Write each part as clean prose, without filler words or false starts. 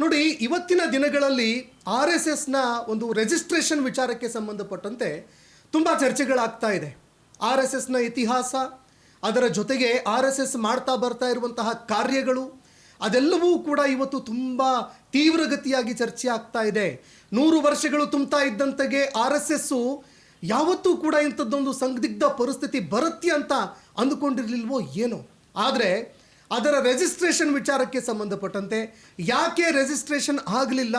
ನೋಡಿ, ಇವತ್ತಿನ ದಿನಗಳಲ್ಲಿ ಆರ್ ಎಸ್ ಎಸ್ನ ಒಂದು ರಿಜಿಸ್ಟ್ರೇಷನ್ ವಿಚಾರಕ್ಕೆ ಸಂಬಂಧಪಟ್ಟಂತೆ ತುಂಬ ಚರ್ಚೆಗಳಾಗ್ತಾ ಇದೆ. ಆರ್ ಎಸ್ ಎಸ್ನ ಇತಿಹಾಸ, ಅದರ ಜೊತೆಗೆ ಆರ್ ಎಸ್ ಎಸ್ ಮಾಡ್ತಾ ಬರ್ತಾ ಇರುವಂತಹ ಕಾರ್ಯಗಳು ಅದೆಲ್ಲವೂ ಕೂಡ ಇವತ್ತು ತುಂಬ ತೀವ್ರಗತಿಯಾಗಿ ಚರ್ಚೆ ಆಗ್ತಾ ಇದೆ. 100 ವರ್ಷಗಳು ತುಂಬ್ತಾ ಇದ್ದಂತೆಗೆ ಆರ್ ಎಸ್ ಎಸ್ಸು ಯಾವತ್ತೂ ಕೂಡ ಇಂಥದ್ದೊಂದು ಸಂದಿಗ್ಧ ಪರಿಸ್ಥಿತಿ ಬರುತ್ತೆ ಅಂತ ಅಂದುಕೊಂಡಿರಲಿಲ್ವೋ ಏನೋ. ಆದರೆ ಅದರ ರಿಜಿಸ್ಟ್ರೇಷನ್ ವಿಚಾರಕ್ಕೆ ಸಂಬಂಧಪಟ್ಟಂತೆ ಯಾಕೆ ರಿಜಿಸ್ಟ್ರೇಷನ್ ಆಗಲಿಲ್ಲ,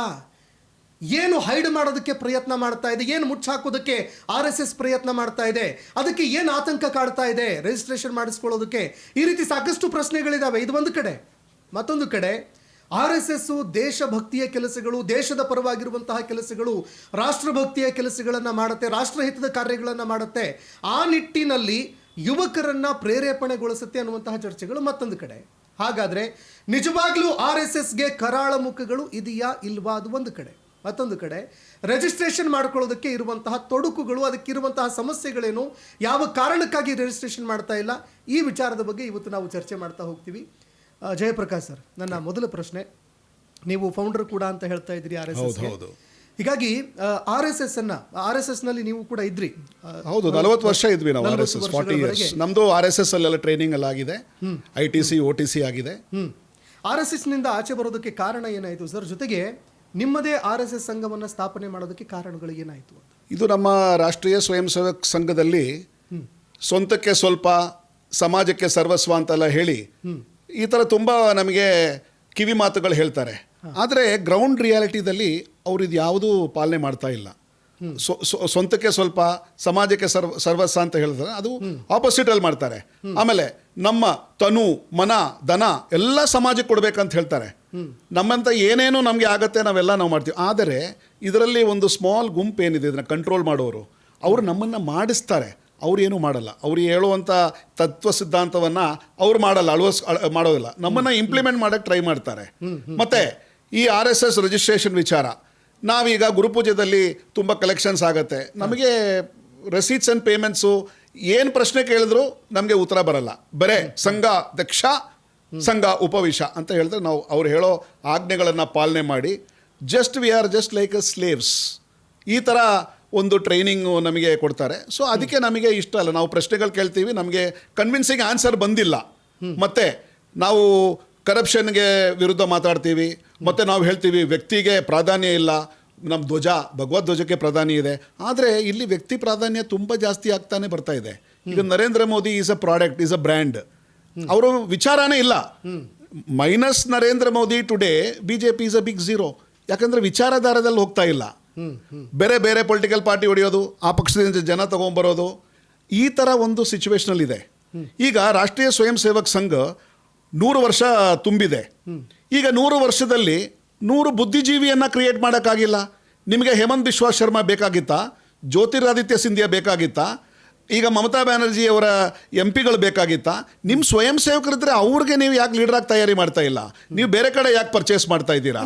ಏನು ಹೈಡ್ ಮಾಡೋದಕ್ಕೆ ಪ್ರಯತ್ನ ಮಾಡ್ತಾ ಇದೆ, ಏನು ಮುಚ್ಚಾಕೋದಕ್ಕೆ ಆರ್ ಎಸ್ ಎಸ್ ಪ್ರಯತ್ನ ಮಾಡ್ತಾ ಇದೆ, ಅದಕ್ಕೆ ಏನು ಆತಂಕ ಕಾಡ್ತಾ ಇದೆ ರಿಜಿಸ್ಟ್ರೇಷನ್ ಮಾಡಿಸ್ಕೊಳ್ಳೋದಕ್ಕೆ, ಈ ರೀತಿ ಸಾಕಷ್ಟು ಪ್ರಶ್ನೆಗಳಿದ್ದಾವೆ. ಇದು ಒಂದು ಕಡೆ. ಮತ್ತೊಂದು ಕಡೆ ಆರ್ ಎಸ್ ಎಸ್ಸು ದೇಶಭಕ್ತಿಯ ಕೆಲಸಗಳು, ದೇಶದ ಪರವಾಗಿರುವಂತಹ ಕೆಲಸಗಳು, ರಾಷ್ಟ್ರಭಕ್ತಿಯ ಕೆಲಸಗಳನ್ನು ಮಾಡುತ್ತೆ, ರಾಷ್ಟ್ರಹಿತದ ಕಾರ್ಯಗಳನ್ನು ಮಾಡುತ್ತೆ. ಆ ನಿಟ್ಟಿನಲ್ಲಿ ಯುವಕರನ್ನು ಪ್ರೇರೇಪಣೆಗೊಳಿಸುತ್ತೆ ಅನ್ನುವಂತಹ ಚರ್ಚೆಗಳು ಮತ್ತೊಂದು ಕಡೆ. ಹಾಗಾದರೆ ನಿಜವಾಗ್ಲೂ ಆರ್ ಎಸ್ ಎಸ್ಗೆ ಕರಾಳ ಮುಖಗಳು ಇದೆಯಾ ಇಲ್ವಾ, ಅದು ಒಂದು ಕಡೆ. ಮತ್ತೊಂದು ಕಡೆ ರಿಜಿಸ್ಟ್ರೇಷನ್ ಮಾಡ್ಕೊಳ್ಳೋದಕ್ಕೆ ಇರುವಂತಹ ತೊಡಕುಗಳು, ಅದಕ್ಕಿರುವಂತಹ ಸಮಸ್ಯೆಗಳೇನು, ಯಾವ ಕಾರಣಕ್ಕಾಗಿ ರಿಜಿಸ್ಟ್ರೇಷನ್ ಮಾಡ್ತಾ ಇಲ್ಲ, ಈ ವಿಚಾರದ ಬಗ್ಗೆ ಇವತ್ತು ನಾವು ಚರ್ಚೆ ಮಾಡ್ತಾ ಹೋಗ್ತೀವಿ. ಜಯಪ್ರಕಾಶ್ ಸರ್, ನನ್ನ ಮೊದಲ ಪ್ರಶ್ನೆ, ನೀವು ಫೌಂಡರ್ ಕೂಡ ಅಂತ ಹೇಳ್ತಾ ಇದ್ರಿ ಆರ್ ಎಸ್ ಎಸ್. ಹೀಗಾಗಿ ಆರ್ ಎಸ್ ಎಸ್ ನಲ್ಲಿ ನೀವು ಕೂಡ ಇದ್ರಿ. ಹೌದು, 40 ವರ್ಷ ಇದ್ವಿ ನಾವು ಆರ್ ಎಸ್ ಎಸ್. 40 ಇಯರ್ಸ್ ನಮ್ದು ಆರ್ ಎಸ್ ಎಸ್ ಅಲ್ಲೆಲ್ಲ ಟ್ರೈನಿಂಗ್ ಎಲ್ಲ ಆಗಿದೆ, ITC OTC ಆಗಿದೆ. ಆರ್ ಎಸ್ ಎಸ್ ನಿಂದ ಆಚೆ ಬರೋದಕ್ಕೆ ಕಾರಣ ಏನಾಯಿತು ಸರ್? ಜೊತೆಗೆ ನಿಮ್ಮದೇ ಆರ್ ಎಸ್ ಎಸ್ ಸಂಘವನ್ನು ಸ್ಥಾಪನೆ ಮಾಡೋದಕ್ಕೆ ಕಾರಣಗಳು ಏನಾಯಿತು ಅಂತ? ಇದು ನಮ್ಮ ರಾಷ್ಟ್ರೀಯ ಸ್ವಯಂ ಸೇವಕ್ ಸಂಘದಲ್ಲಿ ಸ್ವಂತಕ್ಕೆ ಸ್ವಲ್ಪ ಸಮಾಜಕ್ಕೆ ಸರ್ವಸ್ವ ಅಂತೆಲ್ಲ ಹೇಳಿ ಈ ಥರ ತುಂಬ ನಮಗೆ ಕಿವಿ ಮಾತುಗಳು ಹೇಳ್ತಾರೆ. ಆದರೆ ಗ್ರೌಂಡ್ ರಿಯಾಲಿಟಿದಲ್ಲಿ ಅವರು ಇದು ಯಾವುದೂ ಪಾಲನೆ ಮಾಡ್ತಾ ಇಲ್ಲ. ಸ್ವಂತಕ್ಕೆ ಸ್ವಲ್ಪ ಸಮಾಜಕ್ಕೆ ಸರ್ವಸ್ವ ಅಂತ ಹೇಳ್ತಾರೆ, ಅದು ಆಪೋಸಿಟಲ್ಲಿ ಮಾಡ್ತಾರೆ. ಆಮೇಲೆ ನಮ್ಮ ತನು ಮನ ಧನ ಎಲ್ಲ ಸಮಾಜಕ್ಕೆ ಕೊಡ್ಬೇಕಂತ ಹೇಳ್ತಾರೆ. ನಮ್ಮಂತ ಏನೇನು ನಮಗೆ ಆಗತ್ತೆ ನಾವೆಲ್ಲ ನಾವು ಮಾಡ್ತೀವಿ. ಆದರೆ ಇದರಲ್ಲಿ ಒಂದು ಸ್ಮಾಲ್ ಗುಂಪು ಏನಿದೆ, ಇದನ್ನು ಕಂಟ್ರೋಲ್ ಮಾಡೋರು, ಅವರು ನಮ್ಮನ್ನು ಮಾಡಿಸ್ತಾರೆ. ಅವ್ರು ಏನೂ ಮಾಡಲ್ಲ. ಅವ್ರು ಹೇಳುವಂಥ ತತ್ವ ಸಿದ್ಧಾಂತವನ್ನು ಅವ್ರು ಮಾಡಲ್ಲ, ಮಾಡೋದಿಲ್ಲ. ನಮ್ಮನ್ನು ಇಂಪ್ಲಿಮೆಂಟ್ ಮಾಡೋಕ್ಕೆ ಟ್ರೈ ಮಾಡ್ತಾರೆ. ಮತ್ತು ಈ ಆರ್ ಎಸ್ ಎಸ್ ರಿಜಿಸ್ಟ್ರೇಷನ್ ವಿಚಾರ, ನಾವೀಗ ಗುರುಪೂಜೆದಲ್ಲಿ ತುಂಬ ಕಲೆಕ್ಷನ್ಸ್ ಆಗುತ್ತೆ, ನಮಗೆ ರೆಸೀಟ್ಸ್ ಆ್ಯಂಡ್ ಪೇಮೆಂಟ್ಸು ಏನು ಪ್ರಶ್ನೆ ಕೇಳಿದ್ರು ನಮಗೆ ಉತ್ತರ ಬರಲ್ಲ. ಬರೇ ಸಂಘ ದಕ್ಷ ಸಂಘ ಉಪವಿಶ ಅಂತ ಹೇಳಿದ್ರೆ ನಾವು ಅವ್ರು ಹೇಳೋ ಆಜ್ಞೆಗಳನ್ನು ಪಾಲನೆ ಮಾಡಿ we are just like a slaves, ಈ ಥರ ಒಂದು ಟ್ರೈನಿಂಗು ನಮಗೆ ಕೊಡ್ತಾರೆ. ಸೊ ಅದಕ್ಕೆ ನಮಗೆ ಇಷ್ಟ ಅಲ್ಲ. ನಾವು ಪ್ರಶ್ನೆಗಳು ಕೇಳ್ತೀವಿ, ನಮಗೆ ಕನ್ವಿನ್ಸಿಂಗ್ ಆನ್ಸರ್ ಬಂದಿಲ್ಲ. ಮತ್ತು ನಾವು ಕರಪ್ಷನ್ಗೆ ವಿರುದ್ಧ ಮಾತಾಡ್ತೀವಿ. ಮತ್ತು ನಾವು ಹೇಳ್ತೀವಿ ವ್ಯಕ್ತಿಗೆ ಪ್ರಾಧಾನ್ಯ ಇಲ್ಲ, ನಮ್ಮ ಧ್ವಜ ಭಗವದ್ ಧ್ವಜಕ್ಕೆ ಪ್ರಾಧಾನ್ಯ ಇದೆ. ಆದರೆ ಇಲ್ಲಿ ವ್ಯಕ್ತಿ ಪ್ರಾಧಾನ್ಯ ತುಂಬ ಜಾಸ್ತಿ ಆಗ್ತಾನೆ ಬರ್ತಾ ಇದೆ. ಈಗ Narendra Modi is a product, is a brand. ಅವರು ವಿಚಾರನೇ ಇಲ್ಲ. Minus Narendra Modi today BJP is a big zero. ಯಾಕಂದರೆ ವಿಚಾರಧಾರದಲ್ಲಿ ಹೋಗ್ತಾ ಇಲ್ಲ. ಬೇರೆ ಬೇರೆ ಪೊಲಿಟಿಕಲ್ ಪಾರ್ಟಿ ಹೊಡೆಯೋದು, ಆ ಪಕ್ಷದಿಂದ ಜನ ತಗೊಂಬರೋದು, ಈ ಥರ ಒಂದು ಸಿಚುವೇಶನಲ್ಲಿ ಇದೆ. ಈಗ ರಾಷ್ಟ್ರೀಯ ಸ್ವಯಂ ಸೇವಕ್ ಸಂಘ 100 ವರ್ಷ ತುಂಬಿದೆ. ಈಗ 100 ವರ್ಷದಲ್ಲಿ 100 ಬುದ್ಧಿಜೀವಿಯನ್ನು ಕ್ರಿಯೇಟ್ ಮಾಡೋಕ್ಕಾಗಿಲ್ಲ. ನಿಮಗೆ ಹೇಮಂತ್ ಬಿಶ್ವಾ ಶರ್ಮಾ ಬೇಕಾಗಿತ್ತಾ? ಜ್ಯೋತಿರಾದಿತ್ಯ ಸಿಂಧಿಯಾ ಬೇಕಾಗಿತ್ತಾ? ಈಗ ಮಮತಾ ಬ್ಯಾನರ್ಜಿ ಅವರ MP ಗಳು ಬೇಕಾಗಿತ್ತಾ? ನಿಮ್ಮ ಸ್ವಯಂ ಸೇವಕರಿದ್ದರೆ ಅವ್ರಿಗೆ ನೀವು ಯಾಕೆ ಲೀಡರಾಗಿ ತಯಾರಿ ಮಾಡ್ತಾ ಇಲ್ಲ? ನೀವು ಬೇರೆ ಕಡೆ ಯಾಕೆ ಪರ್ಚೇಸ್ ಮಾಡ್ತಾ ಇದ್ದೀರಾ?